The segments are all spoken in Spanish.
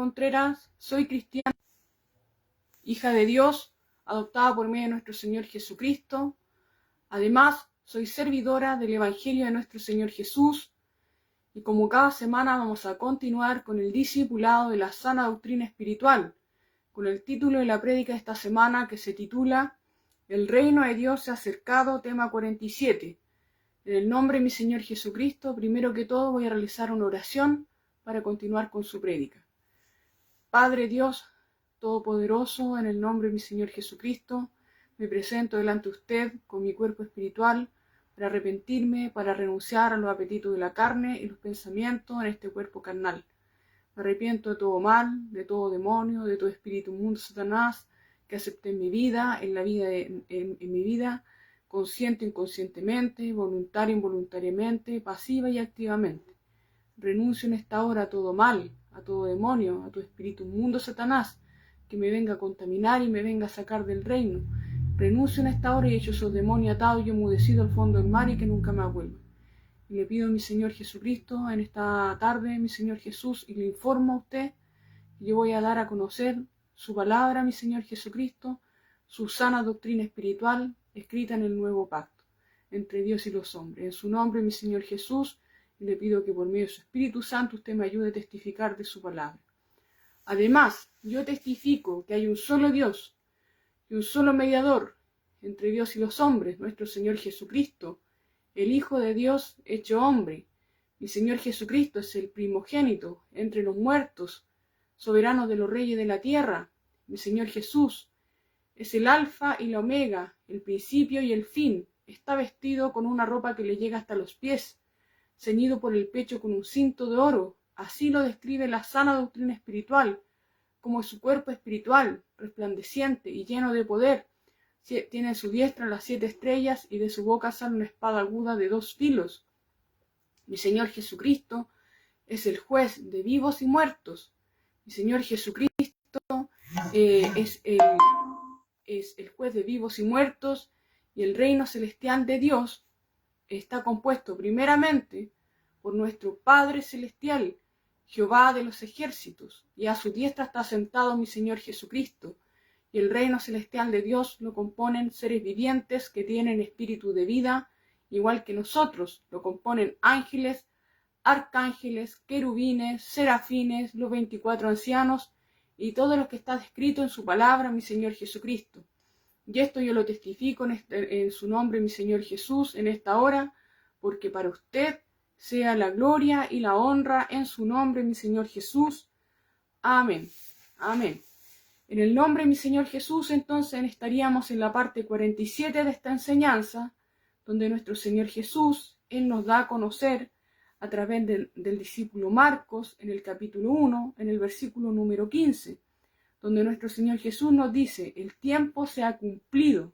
Contreras, soy cristiana, hija de Dios, adoptada por medio de nuestro Señor Jesucristo. Además, soy servidora del Evangelio de nuestro Señor Jesús, y como cada semana vamos a continuar con el discipulado de la sana doctrina espiritual, con el título de la prédica de esta semana que se titula El reino de Dios se ha acercado, tema 47. En el nombre de mi Señor Jesucristo, primero que todo voy a realizar una oración para continuar con su prédica. Padre Dios Todopoderoso, en el nombre de mi Señor Jesucristo, me presento delante de usted con mi cuerpo espiritual para arrepentirme, para renunciar a los apetitos de la carne y los pensamientos en este cuerpo carnal. Me arrepiento de todo mal, de todo demonio, de todo espíritu inmundo, Satanás, que acepté en mi vida, en mi vida, consciente, inconscientemente, voluntaria, involuntariamente, pasiva y activamente. Renuncio en esta hora a todo mal, a todo demonio, a todo espíritu inmundo, Satanás, que me venga a contaminar y me venga a sacar del reino. Renuncio en esta hora y echo esos demonios atados y enmudecidos al fondo del mar y que nunca más vuelvan. Y le pido a mi Señor Jesucristo en esta tarde, mi Señor Jesús, y le informo a usted que yo voy a dar a conocer su palabra, mi Señor Jesucristo, su sana doctrina espiritual escrita en el nuevo pacto entre Dios y los hombres. En su nombre, mi Señor Jesús, y le pido que por medio de su Espíritu Santo usted me ayude a testificar de su palabra. Además, yo testifico que hay un solo Dios y un solo mediador entre Dios y los hombres, nuestro Señor Jesucristo, el Hijo de Dios hecho hombre. Mi Señor Jesucristo es el primogénito entre los muertos, soberano de los reyes de la tierra. Mi Señor Jesús es el alfa y la omega, el principio y el fin. Está vestido con una ropa que le llega hasta los pies, ceñido por el pecho con un cinto de oro. Así lo describe la sana doctrina espiritual, como su cuerpo espiritual, resplandeciente y lleno de poder. Tiene en su diestra las 7 estrellas y de su boca sale una espada aguda de 2 filos. Mi Señor Jesucristo es el juez de vivos y muertos. Mi Señor Jesucristo es el juez de vivos y muertos, y el reino celestial de Dios está compuesto primeramente por nuestro Padre Celestial, Jehová de los ejércitos, y a su diestra está sentado mi Señor Jesucristo, y el reino celestial de Dios lo componen seres vivientes que tienen espíritu de vida, igual que nosotros. Lo componen ángeles, arcángeles, querubines, serafines, los 24 ancianos, y todo lo que está descrito en su palabra, mi Señor Jesucristo. Y esto yo lo testifico en su nombre, mi Señor Jesús, en esta hora, porque para usted sea la gloria y la honra en su nombre, mi Señor Jesús. Amén. Amén. En el nombre de mi Señor Jesús, entonces estaríamos en la parte 47 de esta enseñanza, donde nuestro Señor Jesús, Él nos da a conocer a través del discípulo Marcos, en el capítulo 1, en el versículo número 15, donde nuestro Señor Jesús nos dice: el tiempo se ha cumplido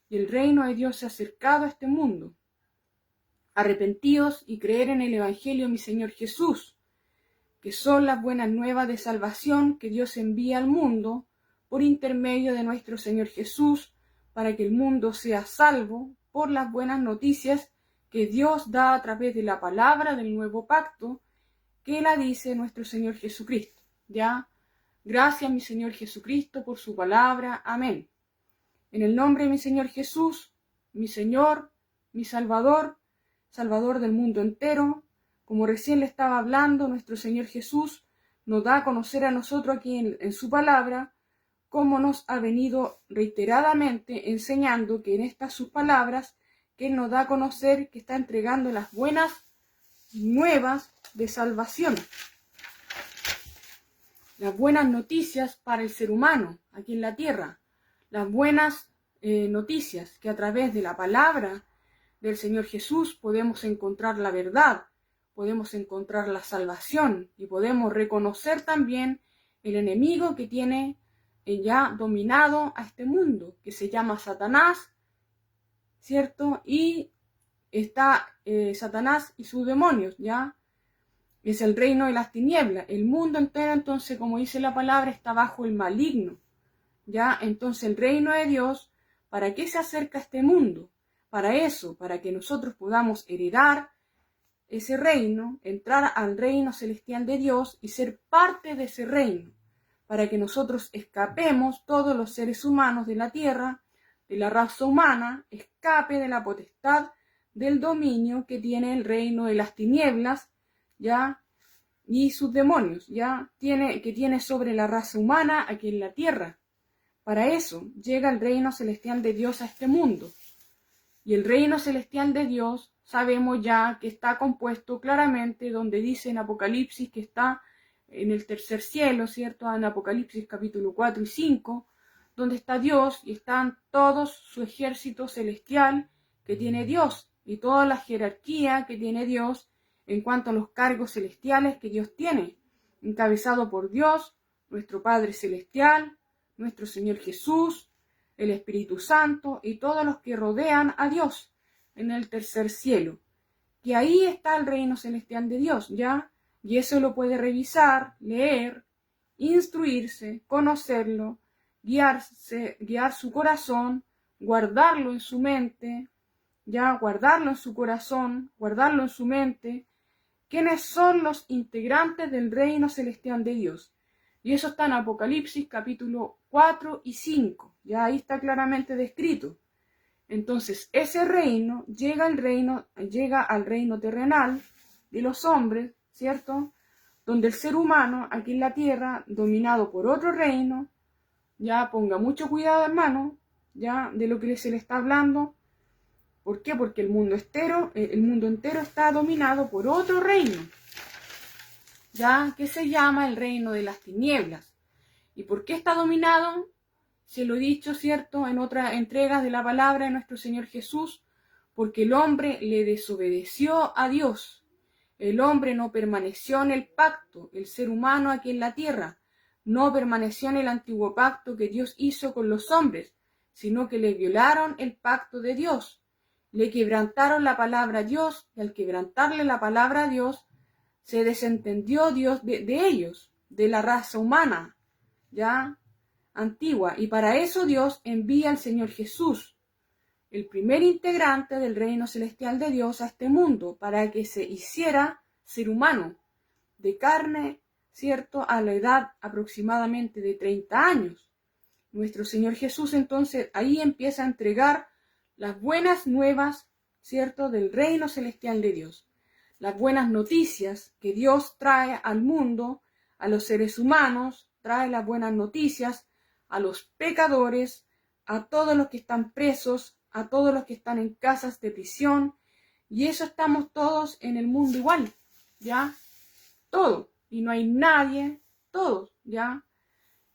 y el reino de Dios se ha acercado a este mundo. Arrepentíos y creer en el Evangelio de mi Señor Jesús, que son las buenas nuevas de salvación que Dios envía al mundo por intermedio de nuestro Señor Jesús, para que el mundo sea salvo por las buenas noticias que Dios da a través de la palabra del nuevo pacto, que la dice nuestro Señor Jesucristo. ¿Ya? Gracias, mi Señor Jesucristo, por su palabra. Amén. En el nombre de mi Señor Jesús, mi Señor, mi Salvador, Salvador del mundo entero, como recién le estaba hablando, nuestro Señor Jesús nos da a conocer a nosotros aquí en su palabra, cómo nos ha venido reiteradamente enseñando que en estas sus palabras, que Él nos da a conocer que está entregando las buenas nuevas de salvación. Las buenas noticias para el ser humano aquí en la tierra. Las buenas noticias que a través de la palabra del Señor Jesús podemos encontrar la verdad, podemos encontrar la salvación y podemos reconocer también el enemigo que tiene ya dominado a este mundo, que se llama Satanás, ¿cierto? Y está Satanás y sus demonios, ¿ya? Es el reino de las tinieblas. El mundo entero, entonces, como dice la palabra, está bajo el maligno, ¿ya? Entonces el reino de Dios, ¿para qué se acerca a este mundo? Para eso, para que nosotros podamos heredar ese reino, entrar al reino celestial de Dios y ser parte de ese reino, para que nosotros escapemos, todos los seres humanos de la tierra, de la raza humana, escape de la potestad del dominio que tiene el reino de las tinieblas, ¿ya? Y sus demonios, ¿ya? Que tiene sobre la raza humana aquí en la tierra. Para eso llega el reino celestial de Dios a este mundo. Y el reino celestial de Dios sabemos ya que está compuesto claramente, donde dice en Apocalipsis que está en el tercer cielo, ¿cierto? En Apocalipsis capítulo 4 y 5, donde está Dios y están todos su ejército celestial que tiene Dios y toda la jerarquía que tiene Dios en cuanto a los cargos celestiales que Dios tiene, encabezado por Dios, nuestro Padre Celestial, nuestro Señor Jesús, el Espíritu Santo y todos los que rodean a Dios en el tercer cielo. Que ahí está el reino celestial de Dios, ¿ya? Y eso lo puede revisar, leer, instruirse, conocerlo, guiar su corazón, guardarlo en su mente, ya, guardarlo en su corazón, guardarlo en su mente. ¿Quiénes son los integrantes del reino celestial de Dios? Y eso está en Apocalipsis capítulo 4 y 5. Ya ahí está claramente descrito. Entonces, ese reino llega al reino terrenal de los hombres, ¿cierto? Donde el ser humano, aquí en la tierra, dominado por otro reino, ya ponga mucho cuidado, hermano, ya de lo que se le está hablando. ¿Por qué? Porque el mundo entero está dominado por otro reino, ya que se llama el reino de las tinieblas. ¿Y por qué está dominado? Se lo he dicho, ¿cierto?, en otra entrega de la palabra de nuestro Señor Jesús, porque el hombre le desobedeció a Dios. El hombre no permaneció en el pacto, el ser humano aquí en la tierra, no permaneció en el antiguo pacto que Dios hizo con los hombres, sino que le violaron el pacto de Dios. Le quebrantaron la palabra a Dios, y al quebrantarle la palabra a Dios, se desentendió Dios de ellos, de la raza humana, ya antigua, y para eso Dios envía al Señor Jesús, el primer integrante del reino celestial de Dios, a este mundo, para que se hiciera ser humano, de carne, ¿cierto?, a la edad aproximadamente de 30 años. Nuestro Señor Jesús entonces ahí empieza a entregar las buenas nuevas, ¿cierto?, del reino celestial de Dios. Las buenas noticias que Dios trae al mundo, a los seres humanos, trae las buenas noticias a los pecadores, a todos los que están presos, a todos los que están en casas de prisión, y eso estamos todos en el mundo igual, ¿ya? Todos, y no hay nadie, todos, ¿ya?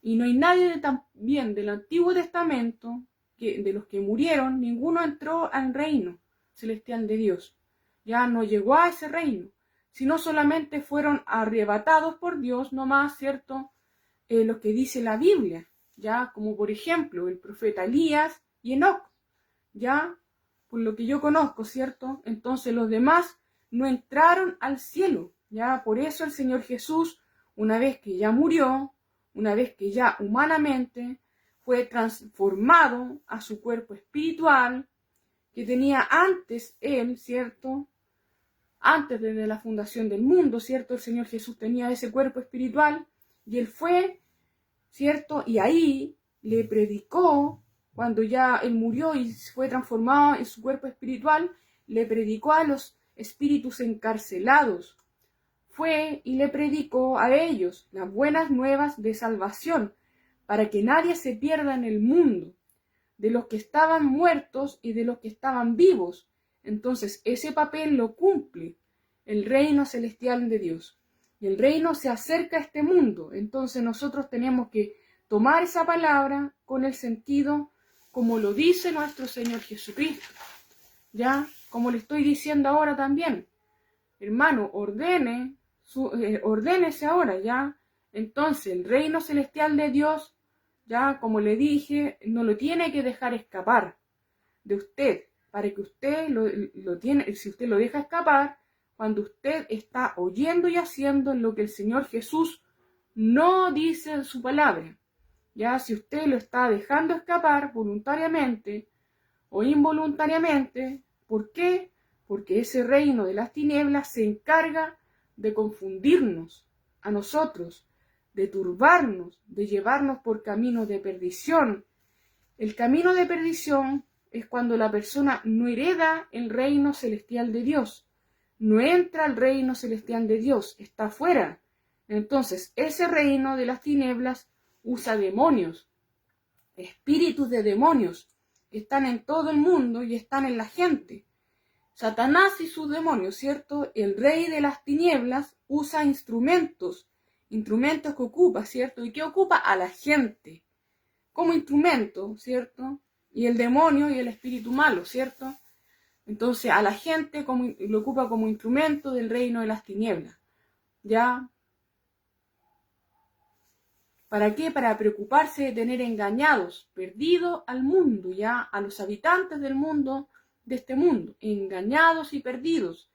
Y no hay nadie también del Antiguo Testamento, de los que murieron, ninguno entró al reino celestial de Dios, ya no llegó a ese reino, sino solamente fueron arrebatados por Dios nomás, ¿cierto? Lo que dice la Biblia, ya, como por ejemplo el profeta Elías y Enoc, ya, por lo que yo conozco, ¿cierto? Entonces los demás no entraron al cielo, ya, por eso el Señor Jesús, una vez que ya murió, una vez que ya humanamente fue transformado a su cuerpo espiritual, que tenía antes él, ¿cierto? Antes de la fundación del mundo, ¿cierto? El Señor Jesús tenía ese cuerpo espiritual, y él fue, ¿cierto? Y ahí le predicó, cuando ya él murió y fue transformado en su cuerpo espiritual, le predicó a los espíritus encarcelados. Fue y le predicó a ellos las buenas nuevas de salvación, para que nadie se pierda en el mundo, de los que estaban muertos y de los que estaban vivos. Entonces ese papel lo cumple el reino celestial de Dios. Y el reino se acerca a este mundo. Entonces nosotros tenemos que tomar esa palabra con el sentido como lo dice nuestro Señor Jesucristo. Ya, como le estoy diciendo ahora también. Hermano, ordénese ahora, ya. Entonces el reino celestial de Dios, ya, como le dije, no lo tiene que dejar escapar de usted, para que usted lo tiene, si usted lo deja escapar, cuando usted está oyendo y haciendo lo que el Señor Jesús no dice en su palabra, ya, si usted lo está dejando escapar voluntariamente o involuntariamente, ¿por qué? porque ese reino de las tinieblas se encarga de confundirnos a nosotros, de turbarnos, de llevarnos por caminos de perdición. El camino de perdición es cuando la persona no hereda el reino celestial de Dios, no entra al reino celestial de Dios, está fuera. Entonces, ese reino de las tinieblas usa demonios, espíritus de demonios, que están en todo el mundo y están en la gente. Satanás y sus demonios, ¿cierto? El rey de las tinieblas usa instrumentos que ocupa, ¿cierto? ¿Y qué ocupa? A la gente, como instrumento, ¿cierto? Y el demonio y el espíritu malo, ¿cierto? Entonces a la gente lo ocupa como instrumento del reino de las tinieblas, ¿ya? ¿Para qué? Para preocuparse de tener engañados, perdido al mundo, ¿ya? A los habitantes del mundo, de este mundo, engañados y perdidos.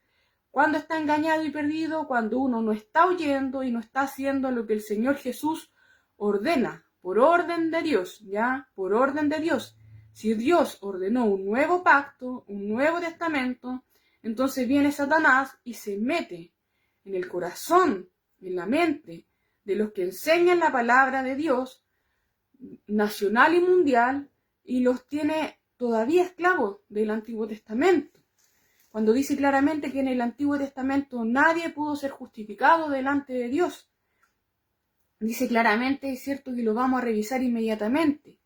¿Cuándo está engañado y perdido? Cuando uno no está oyendo y no está haciendo lo que el Señor Jesús ordena, por orden de Dios, ¿ya? Por orden de Dios. Si Dios ordenó un nuevo pacto, un nuevo testamento, entonces viene Satanás y se mete en el corazón, en la mente de los que enseñan la palabra de Dios, nacional y mundial, y los tiene todavía esclavos del Antiguo Testamento. Cuando dice claramente que en el Antiguo Testamento nadie pudo ser justificado delante de Dios. Dice claramente, es cierto, que lo vamos a revisar inmediatamente,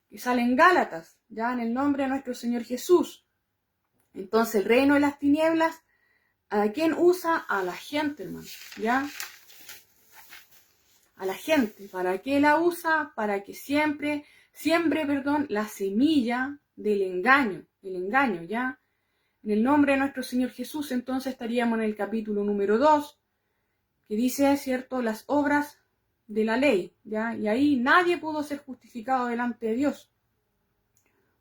que sale en Gálatas, ya en el nombre de nuestro Señor Jesús. Entonces el reino de las tinieblas, ¿a quién usa? A la gente, hermano, ¿ya? A la gente. ¿Para qué la usa? Para que siembre, la semilla del engaño, el engaño, ¿ya? En el nombre de nuestro Señor Jesús, entonces estaríamos en el capítulo número 2, que dice, ¿cierto?, las obras de la ley, ¿ya? Y ahí nadie pudo ser justificado delante de Dios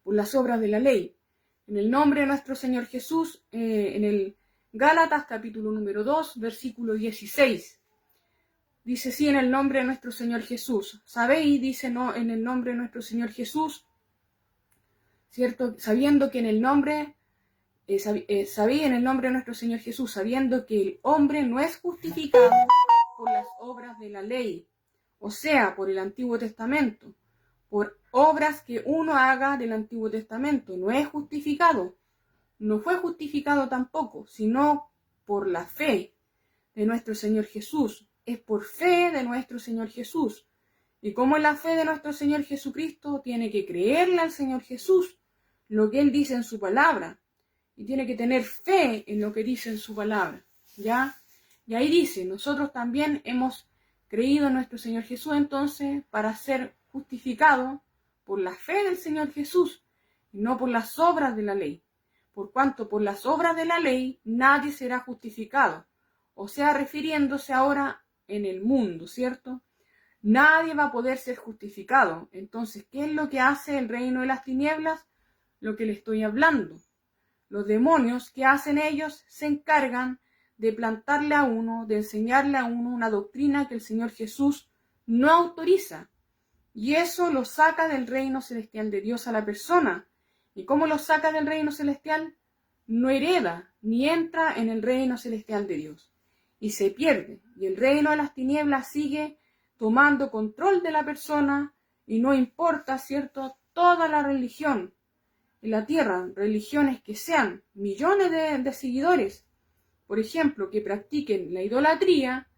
por las obras de la ley. En el nombre de nuestro Señor Jesús, en el Gálatas, capítulo número 2, versículo 16. Dice, sí, en el nombre de nuestro Señor Jesús. ¿Sabéis? Dice, no, en el nombre de nuestro Señor Jesús, ¿cierto? Sabiendo que en el nombre... sabía en el nombre de nuestro Señor Jesús, sabiendo que el hombre no es justificado por las obras de la ley, o sea, por el Antiguo Testamento, por obras que uno haga del Antiguo Testamento, no es justificado, no fue justificado tampoco, sino por la fe de nuestro Señor Jesús, es por fe de nuestro Señor Jesús. Y como es la fe de nuestro Señor Jesucristo, tiene que creerle al Señor Jesús, lo que Él dice en su palabra, y tiene que tener fe en lo que dice en su palabra, ¿ya? Y ahí dice, nosotros también hemos creído en nuestro Señor Jesús, entonces, para ser justificados por la fe del Señor Jesús, y no por las obras de la ley. Por cuanto por las obras de la ley nadie será justificado. O sea, refiriéndose ahora en el mundo, ¿cierto? Nadie va a poder ser justificado. Entonces, ¿qué es lo que hace el reino de las tinieblas? Lo que le estoy hablando. Los demonios, ¿qué hacen ellos? Se encargan de plantarle a uno, de enseñarle a uno una doctrina que el Señor Jesús no autoriza. Y eso lo saca del reino celestial de Dios a la persona. ¿Y cómo lo saca del reino celestial? No hereda ni entra en el reino celestial de Dios. Y se pierde. Y el reino de las tinieblas sigue tomando control de la persona y no importa, ¿cierto?, toda la religión en la tierra, religiones que sean millones de seguidores, por ejemplo, que practiquen la idolatría,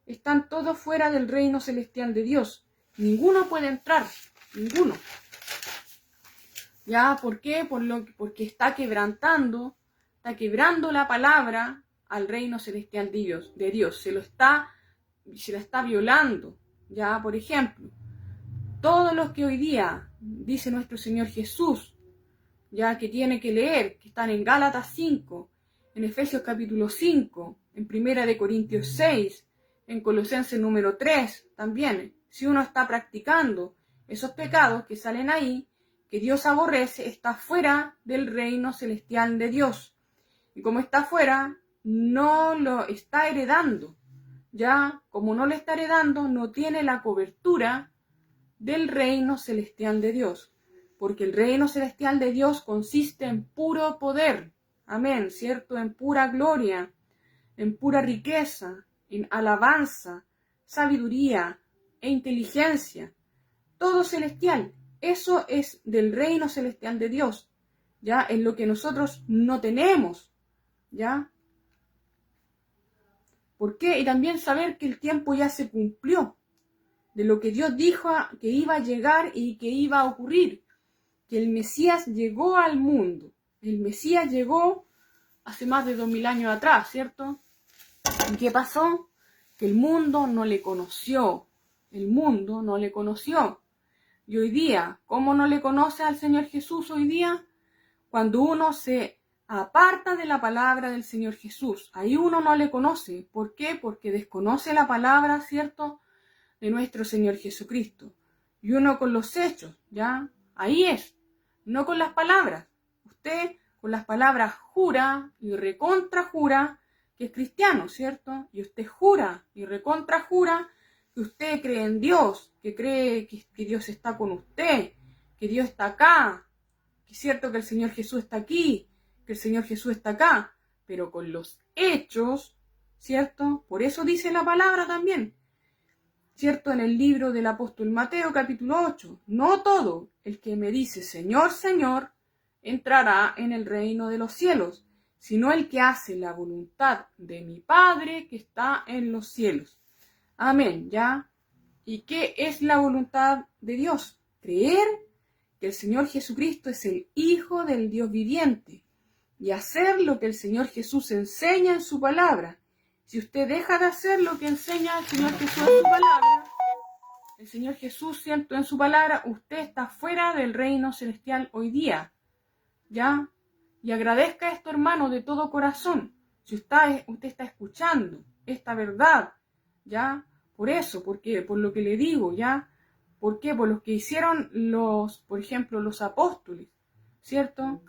están todos fuera del reino celestial de Dios. Ninguno puede entrar, ninguno. ¿Ya? ¿Por qué? Porque está quebrando la palabra al reino celestial de Dios. Se la está violando. ¿Ya? Por ejemplo, todos los que hoy día dice nuestro Señor Jesús, ya que tiene que leer, que están en Gálatas 5, en Efesios capítulo 5, en Primera de Corintios 6, en Colosenses número 3, también, si uno está practicando esos pecados que salen ahí, que Dios aborrece, está fuera del reino celestial de Dios. Y como está fuera, no lo está heredando. Ya, como no lo está heredando, no tiene la cobertura del reino celestial de Dios. Porque el reino celestial de Dios consiste en puro poder. amén, ¿cierto? En pura gloria, en pura riqueza, en alabanza, sabiduría e inteligencia, todo celestial. Eso es del reino celestial de Dios, ¿ya? Es lo que nosotros no tenemos, ¿ya? ¿Por qué? Y también saber que el tiempo ya se cumplió, de lo que Dios dijo que iba a llegar y que iba a ocurrir, que el Mesías llegó al mundo. El Mesías llegó hace más de 2000 años atrás, ¿cierto? ¿Y qué pasó? Que el mundo no le conoció. El mundo no le conoció. Y hoy día, ¿cómo no le conoce al Señor Jesús hoy día? Cuando uno se aparta de la palabra del Señor Jesús. Ahí uno no le conoce. ¿Por qué? Porque desconoce la palabra, ¿cierto?, de nuestro Señor Jesucristo. Y uno con los hechos, ¿ya? Ahí es. No con las palabras. Usted con las palabras jura y recontra jura que es cristiano, ¿cierto? Y usted jura y recontra jura que usted cree en Dios, que cree que Dios está con usted, que Dios está acá, que es cierto que el Señor Jesús está aquí, que el Señor Jesús está acá, pero con los hechos, ¿cierto? Por eso dice la palabra también, ¿cierto? En el libro del apóstol Mateo, capítulo 8, no todo el que me dice Señor, Señor, entrará en el reino de los cielos, sino el que hace la voluntad de mi Padre que está en los cielos. Amén, ¿ya? ¿Y qué es la voluntad de Dios? Creer que el Señor Jesucristo es el Hijo del Dios viviente y hacer lo que el Señor Jesús enseña en su palabra. Si usted deja de hacer lo que enseña el Señor Jesús en su palabra, el Señor Jesús, ¿cierto?, en su palabra, usted está fuera del reino celestial hoy día, ¿ya? Y agradezca esto, hermano, de todo corazón. Si usted está escuchando esta verdad, ¿ya? Por eso, porque por lo que le digo, ¿ya? ¿Por qué? Por lo que hicieron por ejemplo, los apóstoles, ¿cierto?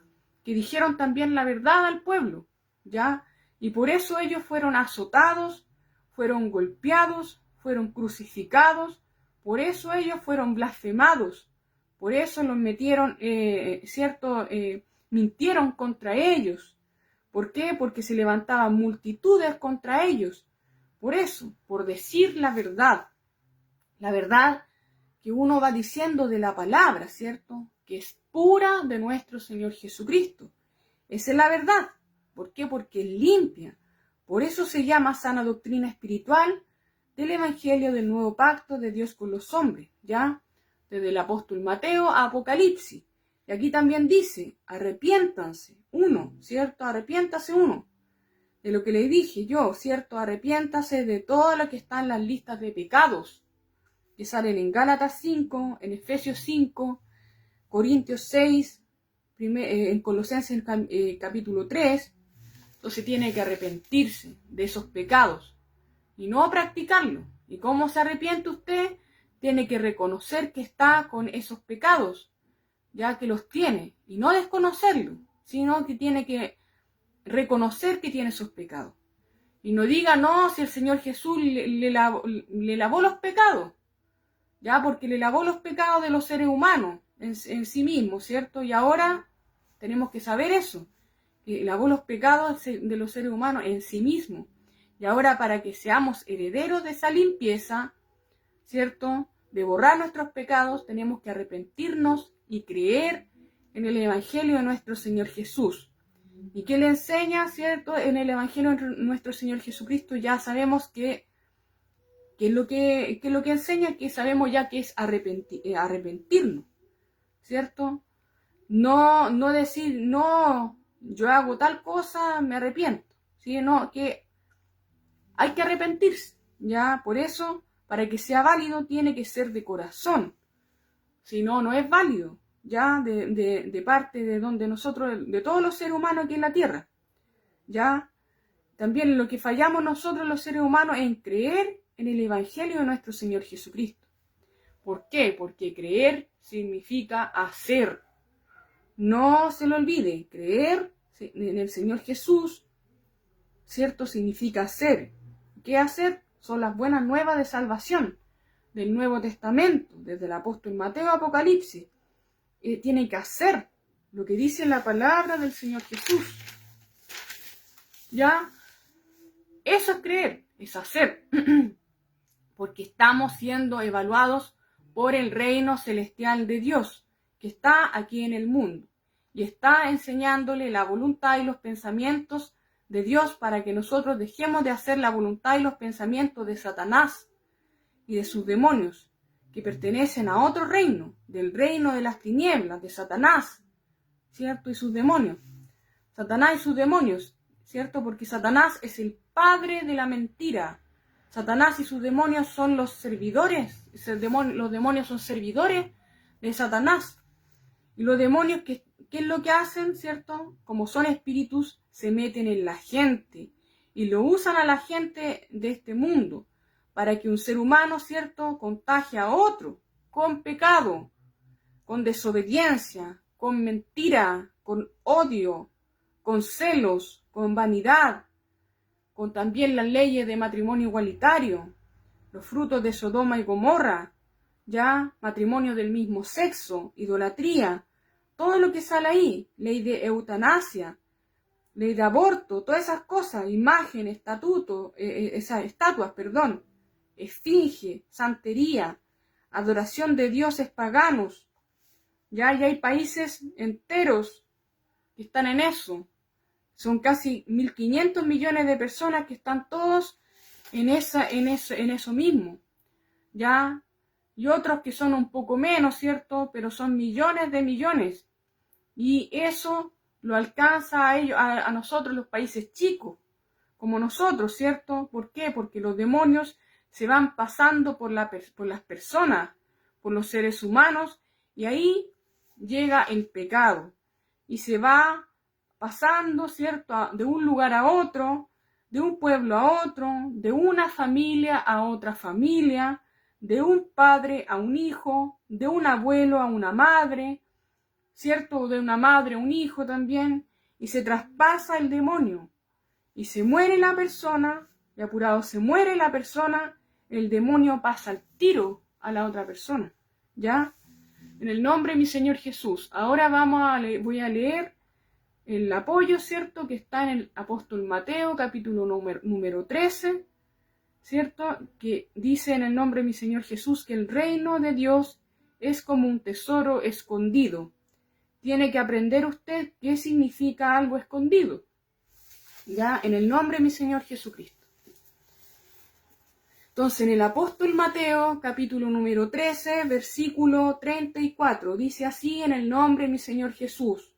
Que dijeron también la verdad al pueblo, ¿ya? Y por eso ellos fueron azotados, fueron golpeados, fueron crucificados, por eso ellos fueron blasfemados, por eso los metieron, ¿cierto? Mintieron contra ellos. ¿Por qué? Porque se levantaban multitudes contra ellos. Por eso, por decir la verdad que uno va diciendo de la palabra, ¿cierto? Que es pura de nuestro Señor Jesucristo. Esa es la verdad. ¿Por qué? Porque es limpia. Por eso se llama sana doctrina espiritual del Evangelio del Nuevo Pacto de Dios con los hombres, ¿ya? Desde el apóstol Mateo a Apocalipsis. Y aquí también dice, arrepiéntanse, uno, ¿cierto? Arrepiéntase uno. De lo que le dije yo, ¿cierto? Arrepiéntase de todo lo que está en las listas de pecados, que salen en Gálatas 5, en Efesios 5, Corintios 6, en Colosenses capítulo 3. Entonces tiene que arrepentirse de esos pecados y no practicarlo. ¿Y cómo se arrepiente usted? Tiene que reconocer que está con esos pecados, ya que los tiene, y no desconocerlo, sino que tiene que reconocer que tiene esos pecados. Y no diga, no, si el Señor Jesús le lavó los pecados, ya, porque le lavó los pecados de los seres humanos en sí mismo, ¿cierto? Y ahora tenemos que saber eso, que lavó los pecados de los seres humanos en sí mismo. Y ahora, para que seamos herederos de esa limpieza, ¿cierto?, de borrar nuestros pecados, tenemos que arrepentirnos y creer en el Evangelio de nuestro Señor Jesús. ¿Y qué le enseña, cierto? En el Evangelio de nuestro Señor Jesucristo ya sabemos que es lo que enseña, que sabemos ya que es arrepentirnos, ¿cierto? No decir, no, yo hago tal cosa, me arrepiento, ¿sí? No, que hay que arrepentirse, ¿ya? Por eso, para que sea válido, tiene que ser de corazón. Si no, no es válido, ¿ya? De parte de donde nosotros, de todos los seres humanos aquí en la tierra, ¿ya? También lo que fallamos nosotros los seres humanos es en creer en el Evangelio de nuestro Señor Jesucristo. ¿Por qué? Porque creer significa hacer. No se lo olvide, creer en el Señor Jesús, ¿cierto? Significa hacer. ¿Qué hacer? Son las buenas nuevas de salvación del Nuevo Testamento, desde el apóstol Mateo a Apocalipsis. Tiene que hacer lo que dice la palabra del Señor Jesús. ¿Ya? Eso es creer, es hacer. Porque estamos siendo evaluados por el reino celestial de Dios, que está aquí en el mundo, y está enseñándole la voluntad y los pensamientos de Dios para que nosotros dejemos de hacer la voluntad y los pensamientos de Satanás y de sus demonios, que pertenecen a otro reino, del reino de las tinieblas, de Satanás, ¿cierto? Y sus demonios. Satanás y sus demonios, ¿cierto? Porque Satanás es el padre de la mentira. Satanás y sus demonios son los servidores. Los demonios son servidores de Satanás. Y los demonios, ¿qué es lo que hacen, cierto? Como son espíritus, se meten en la gente y lo usan a la gente de este mundo para que un ser humano, cierto, contagie a otro con pecado, con desobediencia, con mentira, con odio, con celos, con vanidad, con también las leyes de matrimonio igualitario, los frutos de Sodoma y Gomorra, ya matrimonio del mismo sexo, idolatría, todo lo que sale ahí, ley de eutanasia, ley de aborto, todas esas cosas, imágenes, estatuas, esfinge, santería, adoración de dioses paganos. Ya hay países enteros que están en eso. Son casi 1.500 millones de personas que están todos en eso mismo. ¿Ya? Y otros que son un poco menos, ¿cierto? Pero son millones de millones. Y eso lo alcanza a ellos, a nosotros, los países chicos, como nosotros, ¿cierto? ¿Por qué? Porque los demonios se van pasando por las personas, por los seres humanos, y ahí llega el pecado. Y se va pasando, ¿cierto? De un lugar a otro, de un pueblo a otro, de una familia a otra familia, de un padre a un hijo, de un abuelo a una madre, ¿cierto? De una madre a un hijo también, y se traspasa el demonio, y se muere la persona, y apurado se muere la persona, el demonio pasa al tiro a la otra persona, ¿ya? En el nombre de mi Señor Jesús. Ahora voy a leer el apoyo, ¿cierto? Que está en el apóstol Mateo, capítulo número 13, ¿cierto? Que dice en el nombre de mi Señor Jesús que el reino de Dios es como un tesoro escondido. Tiene que aprender usted qué significa algo escondido. Ya, en el nombre de mi Señor Jesucristo. Entonces, en el apóstol Mateo, capítulo número 13, versículo 34, dice así en el nombre de mi Señor Jesús.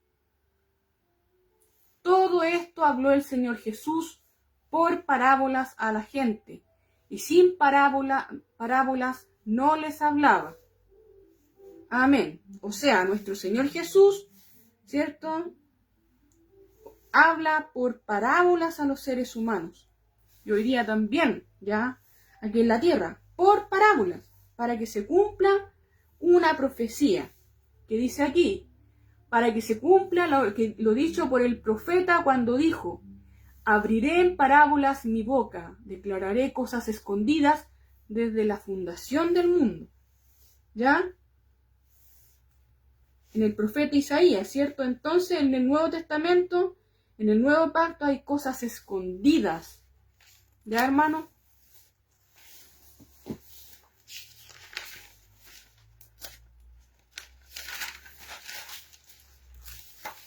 Todo esto habló el Señor Jesús por parábolas a la gente, y sin parábolas no les hablaba. Amén. O sea, nuestro Señor Jesús, ¿cierto?, habla por parábolas a los seres humanos. Y hoy día también, ya, aquí en la tierra, por parábolas, para que se cumpla una profecía, que dice aquí, para que se cumpla lo dicho por el profeta cuando dijo, abriré en parábolas mi boca, declararé cosas escondidas desde la fundación del mundo. ¿Ya? En el profeta Isaías, ¿cierto? Entonces, en el Nuevo Testamento, en el Nuevo Pacto hay cosas escondidas. ¿Ya, hermano?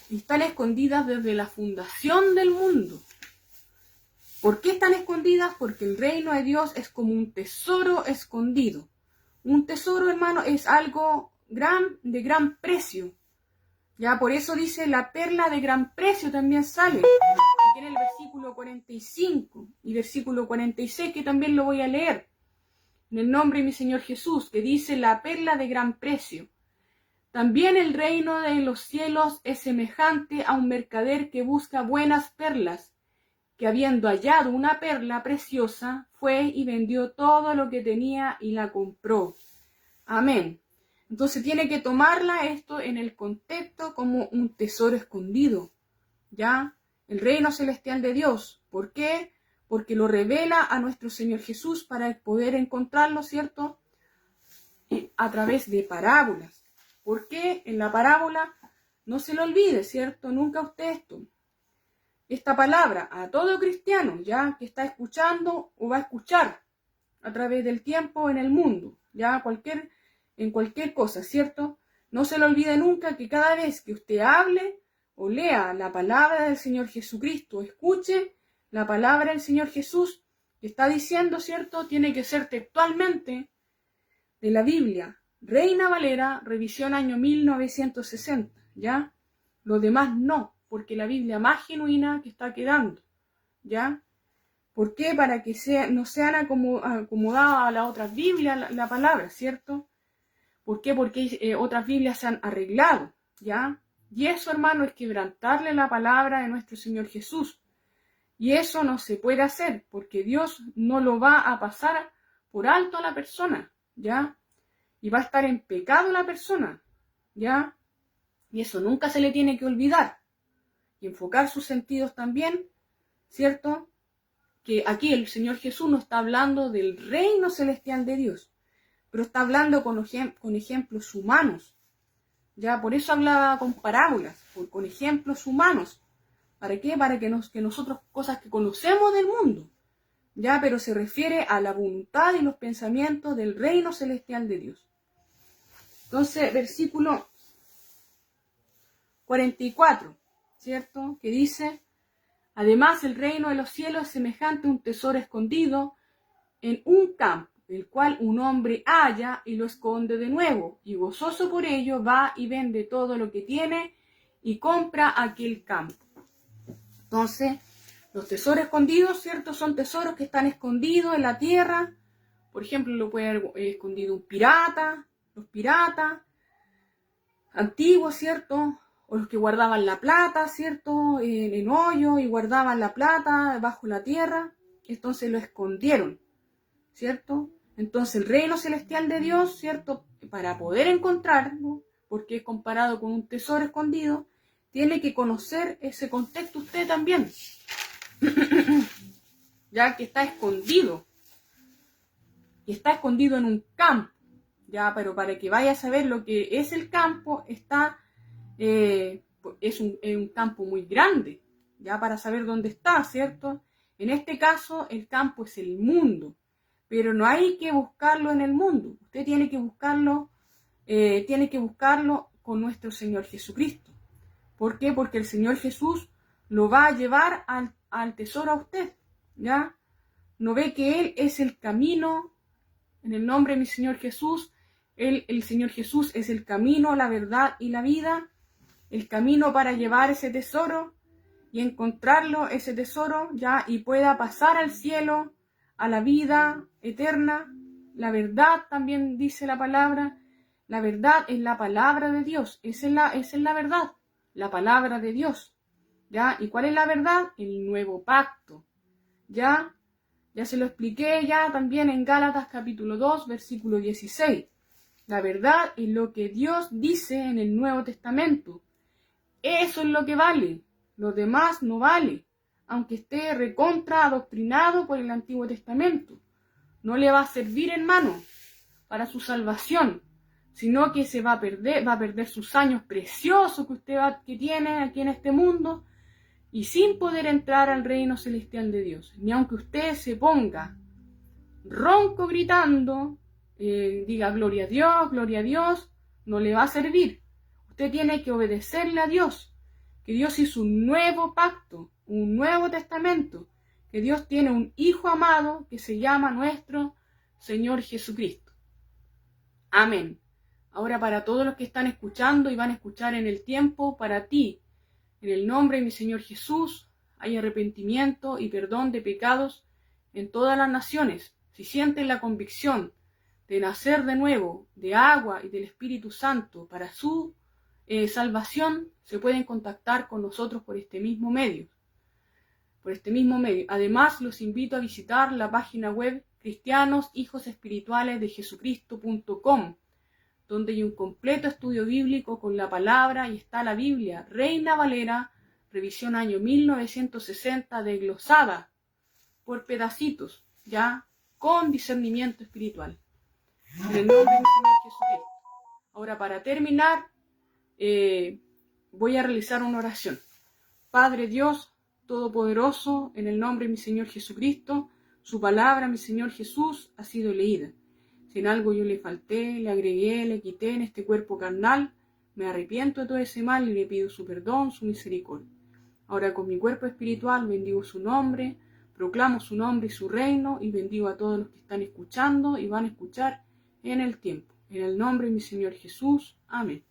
Y están escondidas desde la fundación del mundo. ¿Por qué están escondidas? Porque el reino de Dios es como un tesoro escondido. Un tesoro, hermano, es algo de gran precio. Ya, por eso dice la perla de gran precio también sale. Aquí en el versículo 45 y versículo 46, que también lo voy a leer. En el nombre de mi Señor Jesús, que dice la perla de gran precio. También el reino de los cielos es semejante a un mercader que busca buenas perlas, que habiendo hallado una perla preciosa, fue y vendió todo lo que tenía y la compró. Amén. Entonces tiene que tomarla esto en el contexto como un tesoro escondido, ¿ya? El reino celestial de Dios. ¿Por qué? Porque lo revela a nuestro Señor Jesús para poder encontrarlo, ¿cierto? A través de parábolas. ¿Por qué? En la parábola, no se lo olvide, ¿cierto? Nunca usted esto. esta palabra a todo cristiano, ya que está escuchando o va a escuchar a través del tiempo en el mundo, ya en cualquier cosa, ¿cierto? No se le olvide nunca que cada vez que usted hable o lea la palabra del Señor Jesucristo, escuche la palabra del Señor Jesús que está diciendo, ¿cierto? Tiene que ser textualmente de la Biblia, Reina Valera, revisión año 1960, ¿ya? Lo demás no, porque la Biblia más genuina que está quedando, ¿ya? ¿Por qué? Para que no sean acomodadas a las otras Biblias la palabra, ¿cierto? ¿Por qué? Porque otras Biblias se han arreglado, ¿ya? Y eso, hermano, es quebrantarle la palabra de nuestro Señor Jesús. Y eso no se puede hacer, porque Dios no lo va a pasar por alto a la persona, ¿ya? Y va a estar en pecado la persona, ¿ya? Y eso nunca se le tiene que olvidar. Y enfocar sus sentidos también, ¿cierto? Que aquí el Señor Jesús no está hablando del reino celestial de Dios, pero está hablando con ejemplos humanos. Ya por eso hablaba con parábolas, con ejemplos humanos. ¿Para qué? Para que nosotros, cosas que conocemos del mundo, ya, pero se refiere a la voluntad y los pensamientos del reino celestial de Dios. Entonces, versículo 44, ¿cierto? Que dice: además, el reino de los cielos es semejante a un tesoro escondido en un campo, el cual un hombre halla y lo esconde de nuevo, y gozoso por ello va y vende todo lo que tiene y compra aquel campo. Entonces, los tesoros escondidos, ¿cierto? Son tesoros que están escondidos en la tierra. Por ejemplo, lo puede haber escondido un pirata, los piratas antiguos, ¿cierto? O los que guardaban la plata, ¿cierto? En hoyo y guardaban la plata bajo la tierra. Entonces lo escondieron, ¿cierto? Entonces el reino celestial de Dios, ¿cierto? Para poder encontrarlo, porque es comparado con un tesoro escondido, tiene que conocer ese contexto usted también. Ya que está escondido. Y está escondido en un campo. Ya, pero para que vaya a saber lo que es el campo, es un campo muy grande. Ya, para saber dónde está, ¿cierto? En este caso, el campo es el mundo. Pero no hay que buscarlo en el mundo. Usted tiene que buscarlo con nuestro Señor Jesucristo. ¿Por qué? Porque el Señor Jesús lo va a llevar al tesoro a usted, ¿ya? No ve que Él es el camino. En el nombre de mi Señor Jesús, el Señor Jesús es el camino, la verdad y la vida. El camino para llevar ese tesoro y encontrarlo, ese tesoro, ¿ya? Y pueda pasar al cielo, a la vida eterna. La verdad también dice la palabra. La verdad es la palabra de Dios. Esa es la verdad. La palabra de Dios, ¿ya? ¿Y cuál es la verdad? El nuevo pacto, ¿ya? Ya se lo expliqué ya también en Gálatas capítulo 2, versículo 16. La verdad es lo que Dios dice en el Nuevo Testamento. Eso es lo que vale. Lo demás no vale, aunque esté recontra adoctrinado por el Antiguo Testamento. No le va a servir, hermano, para su salvación, sino que va a perder sus años preciosos que tiene aquí en este mundo, y sin poder entrar al reino celestial de Dios. Ni aunque usted se ponga ronco gritando, diga gloria a Dios, no le va a servir. Usted tiene que obedecerle a Dios, que Dios hizo un nuevo pacto, un nuevo testamento, que Dios tiene un Hijo amado que se llama nuestro Señor Jesucristo. Amén. Ahora, para todos los que están escuchando y van a escuchar en el tiempo, para ti, en el nombre de mi Señor Jesús, hay arrepentimiento y perdón de pecados en todas las naciones. Si sienten la convicción de nacer de nuevo, de agua y del Espíritu Santo para su salvación, se pueden contactar con nosotros por este mismo medio. Además, los invito a visitar la página web cristianoshijosespiritualesdejesucristo.com, donde hay un completo estudio bíblico con la palabra y está la Biblia Reina Valera, revisión año 1960, desglosada por pedacitos, ya con discernimiento espiritual. En el nombre del Señor Jesucristo. Ahora, para terminar, voy a realizar una oración. Padre Dios, Todopoderoso, en el nombre de mi Señor Jesucristo, su palabra, mi Señor Jesús, ha sido leída. Si en algo yo le falté, le agregué, le quité en este cuerpo carnal, me arrepiento de todo ese mal y le pido su perdón, su misericordia. Ahora con mi cuerpo espiritual bendigo su nombre, proclamo su nombre y su reino y bendigo a todos los que están escuchando y van a escuchar en el tiempo. En el nombre de mi Señor Jesús. Amén.